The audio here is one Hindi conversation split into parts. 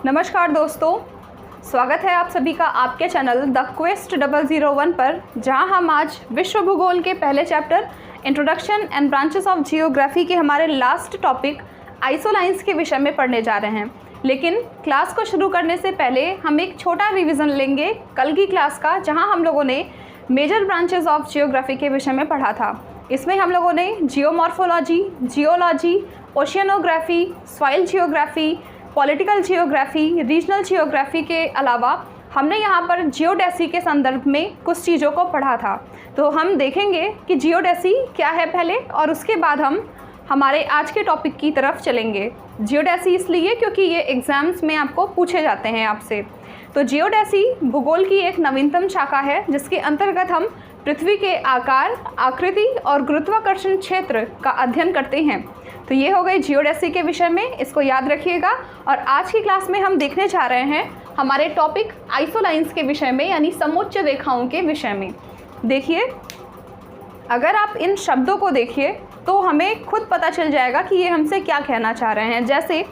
नमस्कार दोस्तों, स्वागत है आप सभी का आपके चैनल द क्वेस्ट 001 पर, जहां हम आज विश्व भूगोल के पहले chapter introduction and branches of geography के हमारे लास्ट टॉपिक आइसोलाइंस के विषय में पढ़ने जा रहे हैं। लेकिन क्लास को शुरू करने से पहले हम एक छोटा रिवीजन लेंगे कल की क्लास का, जहां हम लोगों ने मेजर ब्रांचेस ऑफ जियोग्राफी के विषय में पढ़ा था। इसमें हम लोगों ने geomorphology, geology, oceanography, soil geography, political geography, regional geography के अलावा हमने यहाँ पर जियोडेसी के संदर्भ में कुछ चीज़ों को पढ़ा था। तो हम देखेंगे कि जियोडेसी क्या है पहले, और उसके बाद हम हमारे आज के टॉपिक की तरफ चलेंगे। जियोडेसी इसलिए क्योंकि ये एग्ज़ाम्स में आपको पूछे जाते हैं आपसे। तो जियोडेसी भूगोल की एक नवीनतम शाखा है, जिसके अंतर्गत हम पृथ्वी के आकार, आकृति और गुरुत्वाकर्षण क्षेत्र का अध्ययन करते हैं। तो ये हो गई जियोडेसी के विषय में, इसको याद रखिएगा। और आज की क्लास में हम देखने जा रहे हैं हमारे टॉपिक आइसोलाइंस के विषय में, यानी समोच्च रेखाओं के विषय में। देखिए, अगर आप इन शब्दों को देखिए तो हमें खुद पता चल जाएगा कि ये हमसे क्या कहना चाह रहे हैं। जैसे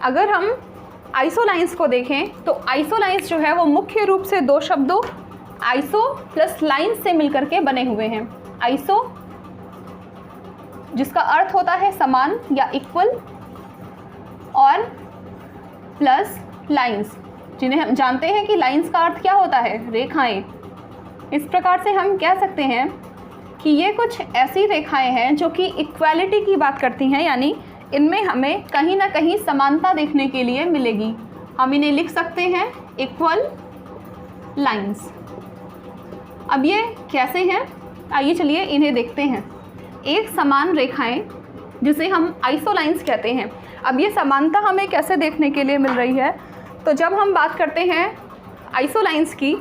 अगर हम आइसोलाइंस को देखें तो आइसोलाइंस जो है वो मुख्य रूप से दो शब्दों आइसो प्लस लाइंस से मिलकर के बने हुए हैं। आइसो जिसका अर्थ होता है समान या इक्वल, और प्लस लाइंस जिन्हें हम जानते हैं कि लाइंस का अर्थ क्या होता है, रेखाएं। इस प्रकार से हम कह सकते हैं कि ये कुछ ऐसी रेखाएं हैं जो कि इक्वालिटी की बात करती हैं, यानी इनमें हमें कहीं ना कहीं समानता देखने के लिए मिलेगी। हम इन्हें लिख सकते हैं इक्वल लाइंस। अब ये कैसे हैं, आइए चलिए इन्हें देखते हैं। एक समान रेखाएं जिसे हम आइसोलाइंस कहते हैं। अब ये समानता हमें कैसे देखने के लिए मिल रही है, तो जब हम बात करते हैं आइसोलाइंस की,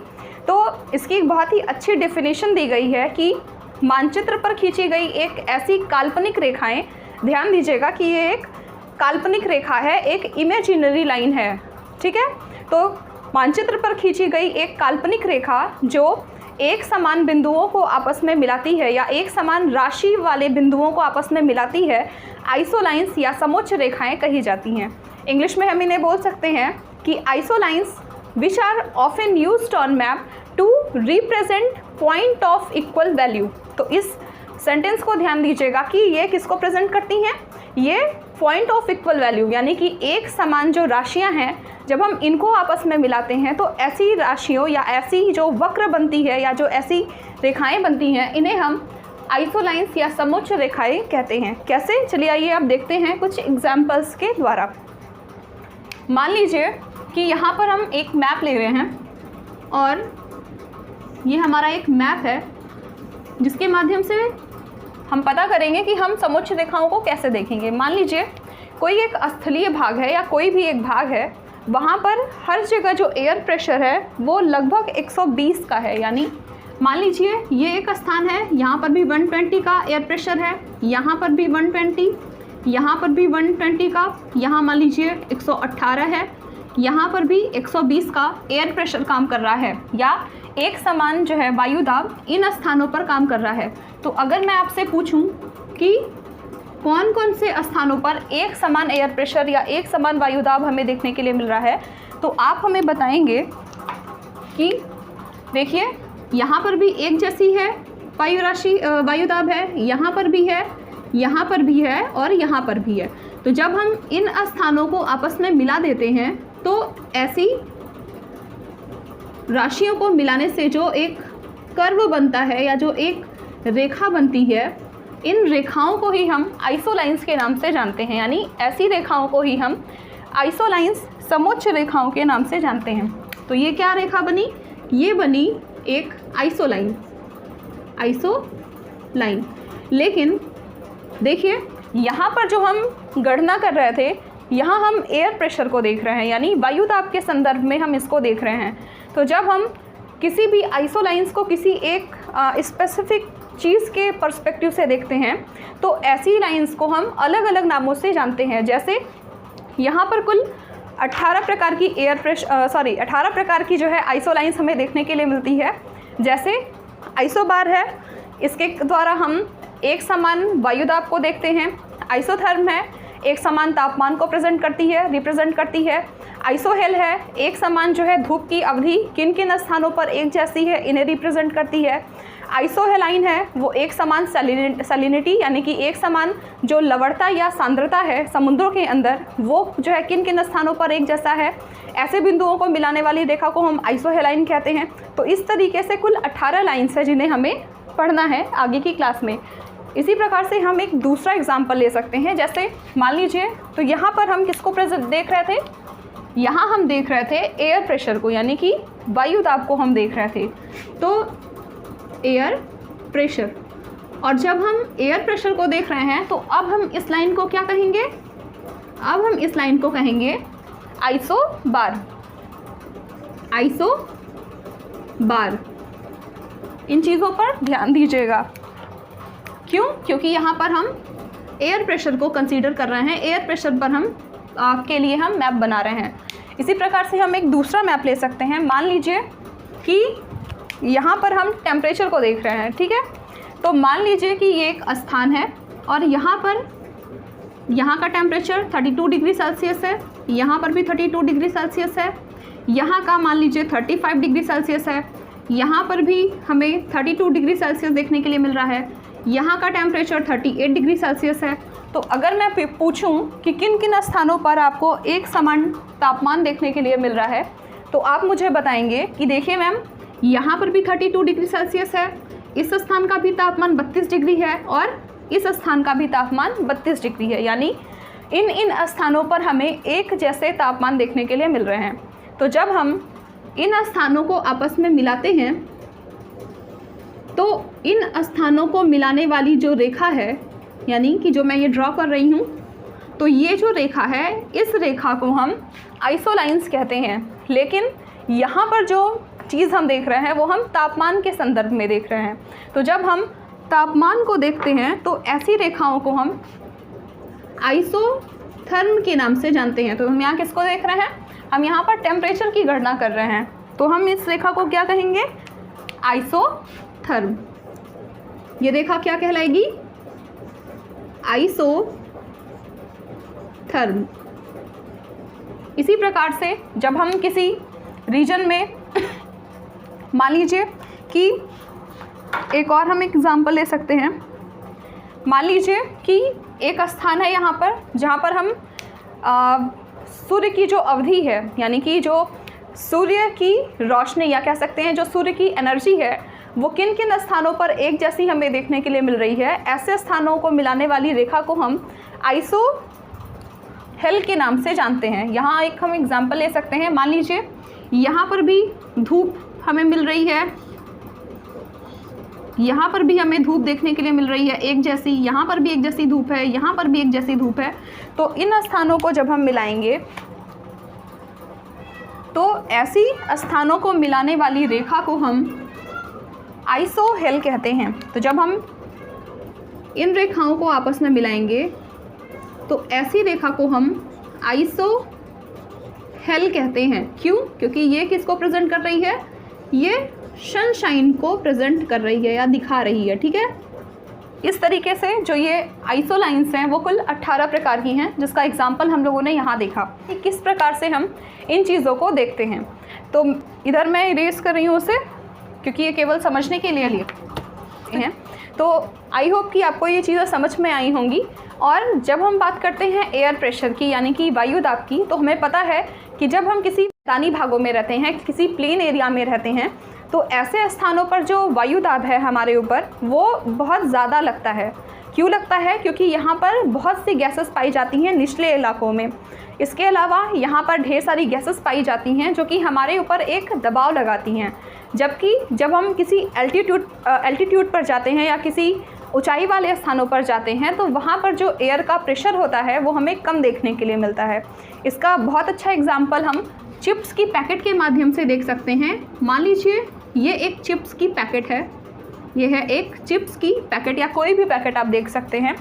तो इसकी एक बहुत ही अच्छी डेफिनेशन दी गई है कि मानचित्र पर खींची गई एक ऐसी काल्पनिक रेखाएं, ध्यान दीजिएगा कि ये एक काल्पनिक रेखा है, एक इमेजिनरी लाइन है, ठीक है। तो मानचित्र पर खींची गई एक काल्पनिक रेखा जो एक समान बिंदुओं को आपस में मिलाती है, या एक समान राशि वाले बिंदुओं को आपस में मिलाती है, आइसोलाइंस या समोच्च रेखाएं कही जाती हैं। इंग्लिश में हम इन्हें बोल सकते हैं कि isolines which are often used on map to represent point of equal value. तो इस सेंटेंस को ध्यान दीजिएगा कि ये किसको प्रेजेंट करती हैं, ये पॉइंट ऑफ इक्वल वैल्यू, यानी कि एक समान जो राशियां हैं, जब हम इनको आपस में मिलाते हैं तो ऐसी राशियों या ऐसी जो वक्र बनती है या जो ऐसी रेखाएं बनती हैं, इन्हें हम आइसोलाइंस या समोच्च रेखाएं कहते हैं। कैसे, चलिए आइए आप देखते हैं कुछ एग्जाम्पल्स के द्वारा। मान लीजिए कि यहाँ पर हम एक मैप ले रहे हैं, और ये हमारा एक मैप है जिसके माध्यम से हम पता करेंगे कि हम समोच्च रेखाओं को कैसे देखेंगे। मान लीजिए कोई एक स्थलीय भाग है या कोई भी एक भाग है, वहाँ पर हर जगह जो एयर प्रेशर है वो लगभग 120 का है। यानी मान लीजिए ये एक स्थान है, यहाँ पर भी 120 का एयर प्रेशर है, यहाँ पर भी 120, यहाँ पर भी 120 का, यहाँ मान लीजिए 118 है, यहाँ पर भी 120 का एयर प्रेशर काम कर रहा है, या एक समान जो है वायुदाब इन स्थानों पर काम कर रहा है। तो अगर मैं आपसे पूछूं कि कौन कौन से स्थानों पर एक समान एयर प्रेशर या एक समान वायुदाब हमें देखने के लिए मिल रहा है, तो आप हमें बताएंगे कि देखिए यहाँ पर भी एक जैसी है वायुदाब है, यहाँ पर भी है, यहाँ पर भी है, और यहाँ पर भी है। तो जब हम इन स्थानों को आपस में मिला देते हैं तो ऐसी राशियों को मिलाने से जो एक कर्व बनता है या जो एक रेखा बनती है, इन रेखाओं को ही हम आइसोलाइंस के नाम से जानते हैं। यानी ऐसी रेखाओं को ही हम आइसोलाइंस, समोच्च रेखाओं के नाम से जानते हैं। तो ये क्या रेखा बनी, ये बनी एक आइसोलाइन। लेकिन देखिए यहाँ पर जो हम गणना कर रहे थे, यहाँ हम एयर प्रेशर को देख रहे हैं, यानी वायुदाब के संदर्भ में हम इसको देख रहे हैं। तो जब हम किसी भी आइसोलाइंस को किसी एक स्पेसिफिक चीज़ के पर्सपेक्टिव से देखते हैं, तो ऐसी लाइंस को हम अलग अलग नामों से जानते हैं। जैसे यहाँ पर कुल 18 प्रकार की 18 प्रकार की जो है आइसोलाइंस हमें देखने के लिए मिलती है। जैसे आइसोबार है, इसके द्वारा हम एक समान वायुदाब को देखते हैं। आइसोथर्म है, एक समान तापमान को रिप्रेजेंट करती है। आइसोहेल है, एक समान जो है धूप की अवधि किन किन स्थानों पर एक जैसी है, इन्हें रिप्रेजेंट करती है। आइसोहेलाइन है, वो एक समान सैलिनिटी यानी कि एक समान जो लवणता या सांद्रता है समुद्रों के अंदर, वो जो है किन किन स्थानों पर एक जैसा है। ऐसे बिंदुओं को मिलाने वाली रेखा को हम आइसोहेलाइन कहते हैं। तो इस तरीके से कुल 18 लाइन्स है जिन्हें हमें पढ़ना है आगे की क्लास में। इसी प्रकार से हम एक दूसरा एग्जाम्पल ले सकते हैं। जैसे मान लीजिए, तो यहाँ पर हम किसको देख रहे थे, यहाँ हम देख रहे थे एयर प्रेशर को, यानी कि वायु दाब को हम देख रहे थे। तो एयर प्रेशर, और जब हम एयर प्रेशर को देख रहे हैं तो अब हम इस लाइन को क्या कहेंगे, अब हम इस लाइन को कहेंगे आइसोबार। आइसोबार, इन चीज़ों पर ध्यान दीजिएगा। क्यों? क्योंकि यहाँ पर हम एयर प्रेशर को कंसीडर कर रहे हैं, एयर प्रेशर पर हम के लिए हम मैप बना रहे हैं। इसी प्रकार से हम एक दूसरा मैप ले सकते हैं। मान लीजिए कि यहाँ पर हम टेम्परेचर को देख रहे हैं, ठीक है। तो मान लीजिए कि ये एक स्थान है और यहाँ पर यहाँ का टेम्परेचर 32 डिग्री सेल्सियस है, यहाँ पर भी 32 डिग्री सेल्सियस है, यहाँ का मान लीजिए 35 डिग्री सेल्सियस है, यहाँ पर भी हमें 32 डिग्री सेल्सियस देखने के लिए मिल रहा है, यहाँ का टेम्परेचर 38 डिग्री सेल्सियस है। तो अगर मैं पूछूं कि किन किन स्थानों पर आपको एक समान तापमान देखने के लिए मिल रहा है, तो आप मुझे बताएंगे कि देखिए मैम, यहाँ पर भी 32 डिग्री सेल्सियस है, इस स्थान का भी तापमान 32 डिग्री है और इस स्थान का भी तापमान 32 डिग्री है। यानी इन स्थानों पर हमें एक जैसे तापमान देखने के लिए मिल रहे हैं। तो जब हम इन स्थानों को आपस में मिलाते हैं तो इन स्थानों को मिलाने वाली जो रेखा है, यानी कि जो मैं ये ड्रॉ कर रही हूँ, तो ये जो रेखा है, इस रेखा को हम आइसोलाइंस कहते हैं। लेकिन यहाँ पर जो चीज़ हम देख रहे हैं वो हम तापमान के संदर्भ में देख रहे हैं। तो जब हम तापमान को देखते हैं तो ऐसी रेखाओं को हम आइसोथर्म के नाम से जानते हैं। तो हम यहाँ किसको देख रहे हैं, हम यहाँ पर टेम्परेचर की गणना कर रहे हैं, तो हम इस रेखा को क्या कहेंगे, आइसोथर्म। ये रेखा क्या कहलाएगी, आइसोथर्म। इसी प्रकार से जब हम किसी रीजन में मान लीजिए कि एक और हम एग्जाम्पल ले सकते हैं। मान लीजिए कि एक स्थान है यहाँ पर जहाँ पर हम सूर्य की जो अवधि है, यानी कि जो सूर्य की रोशनी या कह सकते हैं जो सूर्य की एनर्जी है, वो किन किन स्थानों पर एक जैसी हमें देखने के लिए मिल रही है। ऐसे स्थानों को मिलाने वाली रेखा को हम आइसोहेल के नाम से जानते हैं। यहाँ एक हम एग्जाम्पल ले सकते हैं। मान लीजिए यहाँ पर भी धूप हमें मिल रही है, यहाँ पर भी हमें धूप देखने के लिए मिल रही है एक जैसी, यहाँ पर भी एक जैसी धूप है, यहाँ पर भी एक जैसी धूप है। तो इन स्थानों को जब हम मिलाएंगे तो ऐसी स्थानों को मिलाने वाली रेखा को हम आइसोहेल कहते हैं। तो जब हम इन रेखाओं को आपस में मिलाएंगे तो ऐसी रेखा को हम आइसोहेल कहते हैं। क्यों? क्योंकि ये किसको प्रेजेंट कर रही है, ये सनशाइन को प्रेजेंट कर रही है या दिखा रही है, ठीक है। इस तरीके से जो ये आइसोलाइंस हैं वो कुल 18 प्रकार की हैं, जिसका एग्जाम्पल हम लोगों ने यहाँ देखा कि किस प्रकार से हम इन चीज़ों को देखते हैं। तो इधर मैं इरेज कर रही हूँ उसे, क्योंकि ये केवल समझने के लिए हैं। तो आई होप कि आपको ये चीज़ें समझ में आई होंगी। और जब हम बात करते हैं एयर प्रेशर की, यानी कि वायु दाब की, तो हमें पता है कि जब हम किसी मैदानी भागों में रहते हैं, किसी प्लेन एरिया में रहते हैं, तो ऐसे स्थानों पर जो वायु दाब है हमारे ऊपर वो बहुत ज़्यादा लगता है। क्यों लगता है? क्योंकि यहाँ पर बहुत सी गैसेस पाई जाती हैं निचले इलाकों में। इसके अलावा यहाँ पर ढेर सारी गैसेस पाई जाती हैं जो कि हमारे ऊपर एक दबाव लगाती हैं। जबकि जब हम किसी एल्टीट्यूड पर जाते हैं या किसी ऊंचाई वाले स्थानों पर जाते हैं तो वहाँ पर जो एयर का प्रेशर होता है वो हमें कम देखने के लिए मिलता है। इसका बहुत अच्छा एग्जाम्पल हम चिप्स की पैकेट के माध्यम से देख सकते हैं। मान लीजिए ये एक चिप्स की पैकेट है, ये है एक चिप्स की पैकेट या कोई भी पैकेट आप देख सकते हैं।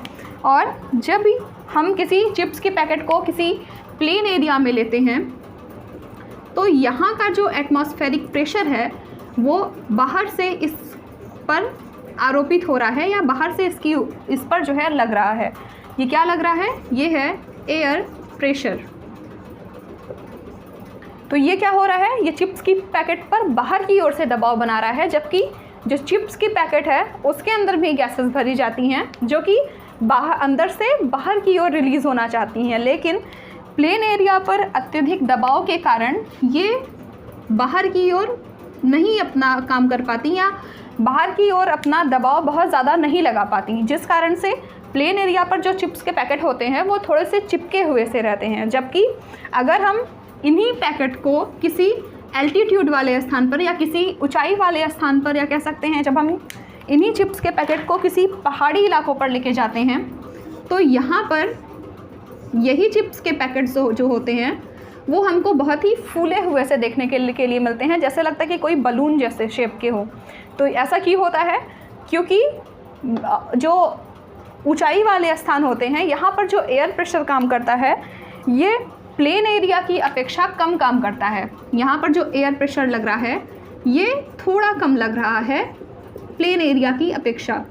और जब भी हम किसी चिप्स की पैकेट को किसी प्लेन एरिया में लेते हैं तो यहाँ का जो एटमॉस्फेरिक प्रेशर है वो बाहर से इस पर आरोपित हो रहा है या बाहर से इस पर जो है लग रहा है। ये क्या लग रहा है, ये है एयर प्रेशर। तो ये क्या हो रहा है, ये चिप्स की पैकेट पर बाहर की ओर से दबाव बना रहा है, जबकि जो चिप्स की पैकेट है उसके अंदर भी गैसेस भरी जाती हैं जो कि बाहर अंदर से बाहर की ओर रिलीज़ होना चाहती हैं, लेकिन प्लेन एरिया पर अत्यधिक दबाव के कारण ये बाहर की ओर नहीं अपना काम कर पाती या बाहर की ओर अपना दबाव बहुत ज़्यादा नहीं लगा पाती, जिस कारण से प्लेन एरिया पर जो चिप्स के पैकेट होते हैं वो थोड़े से चिपके हुए से रहते हैं। जबकि अगर हम इन्हीं पैकेट को किसी एल्टीट्यूड वाले स्थान पर या किसी ऊंचाई वाले स्थान पर, या कह सकते हैं जब हम इन्हीं चिप्स के पैकेट को किसी पहाड़ी इलाकों पर लेके जाते हैं, तो यहाँ पर यही चिप्स के पैकेट्स जो होते हैं वो हमको बहुत ही फूले हुए से देखने के लिए मिलते हैं, जैसे लगता है कि कोई बलून जैसे शेप के हो। तो ऐसा क्यों होता है, क्योंकि जो ऊंचाई वाले स्थान होते हैं यहाँ पर जो एयर प्रेशर काम करता है ये प्लेन एरिया की अपेक्षा कम काम करता है। यहाँ पर जो एयर प्रेशर लग रहा है ये थोड़ा कम लग रहा है प्लेन एरिया की अपेक्षा,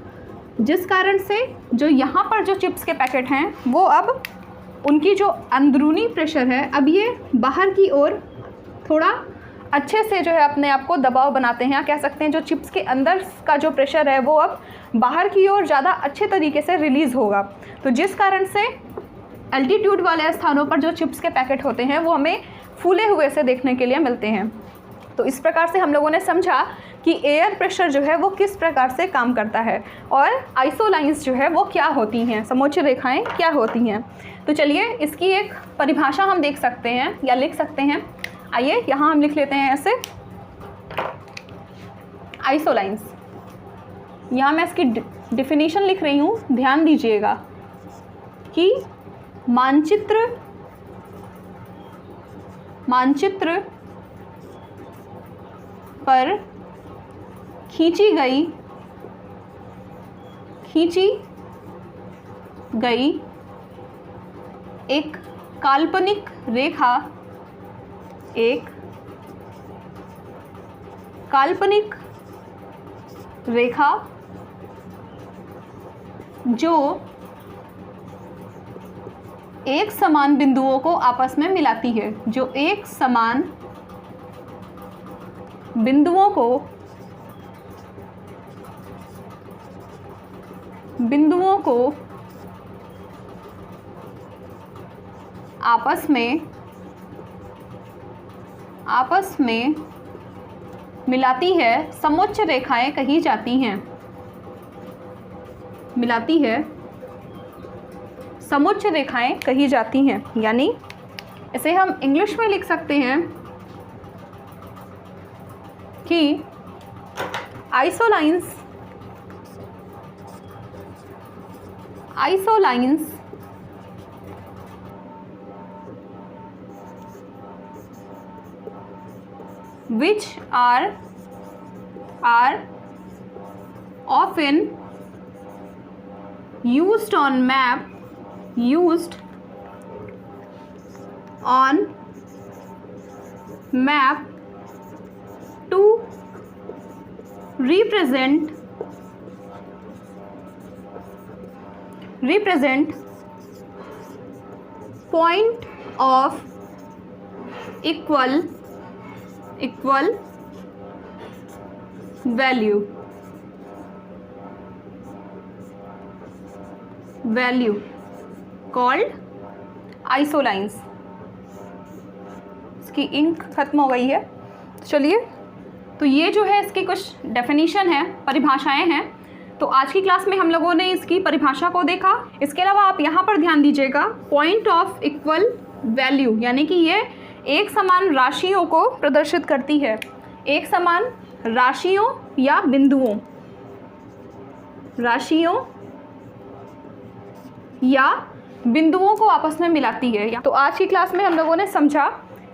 जिस कारण से जो यहाँ पर जो चिप्स के पैकेट हैं वो अब उनकी जो अंदरूनी प्रेशर है अब ये बाहर की ओर थोड़ा अच्छे से जो है अपने आप को दबाव बनाते हैं, या कह सकते हैं जो चिप्स के अंदर का जो प्रेशर है वो अब बाहर की ओर ज़्यादा अच्छे तरीके से रिलीज़ होगा। तो जिस कारण से एल्टीट्यूड वाले स्थानों पर जो चिप्स के पैकेट होते हैं वो हमें फूले हुए से देखने के लिए मिलते हैं। तो इस प्रकार से हम लोगों ने समझा कि एयर प्रेशर जो है वो किस प्रकार से काम करता है और आइसोलाइंस जो है वो क्या होती हैं, समोच्च रेखाएं क्या होती हैं। तो चलिए इसकी एक परिभाषा हम देख सकते हैं या लिख सकते हैं। आइए यहाँ हम लिख लेते हैं ऐसे, आइसोलाइंस। यहाँ मैं इसकी डिफिनीशन लिख रही हूँ, ध्यान दीजिएगा कि मानचित्र पर खींची गई एक काल्पनिक रेखा जो एक समान बिंदुओं को आपस में मिलाती है, जो एक समान बिंदुओं को आपस में मिलाती है, समोच्च रेखाएं कही जाती हैं। मिलाती है, समोच्च रेखाएं कही जाती हैं। यानी इसे हम इंग्लिश में लिख सकते हैं कि आइसोलाइंस which are often used on map to represent point of equal value called isolines। इसकी इंक खत्म हो गई है। चलिए, तो ये जो है इसकी कुछ डेफिनेशन है, परिभाषाएं हैं। तो आज की क्लास में हम लोगों ने इसकी परिभाषा को देखा। इसके अलावा आप यहाँ पर ध्यान दीजिएगा, पॉइंट ऑफ इक्वल वैल्यू, यानी कि ये एक समान राशियों को प्रदर्शित करती है। एक समान राशियों या बिंदुओं, को आपस में मिलाती है। तो आज की क्लास में हम लोगों ने समझा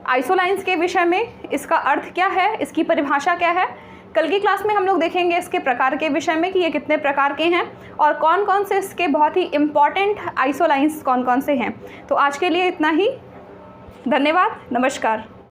आइसोलाइंस के विषय में, इसका अर्थ क्या है, इसकी परिभाषा क्या है। कल की क्लास में हम लोग देखेंगे इसके प्रकार के विषय में कि ये कितने प्रकार के हैं और कौन कौन से इसके बहुत ही इम्पॉर्टेंट आइसोलाइंस कौन कौन से हैं। तो आज के लिए इतना ही। धन्यवाद, नमस्कार।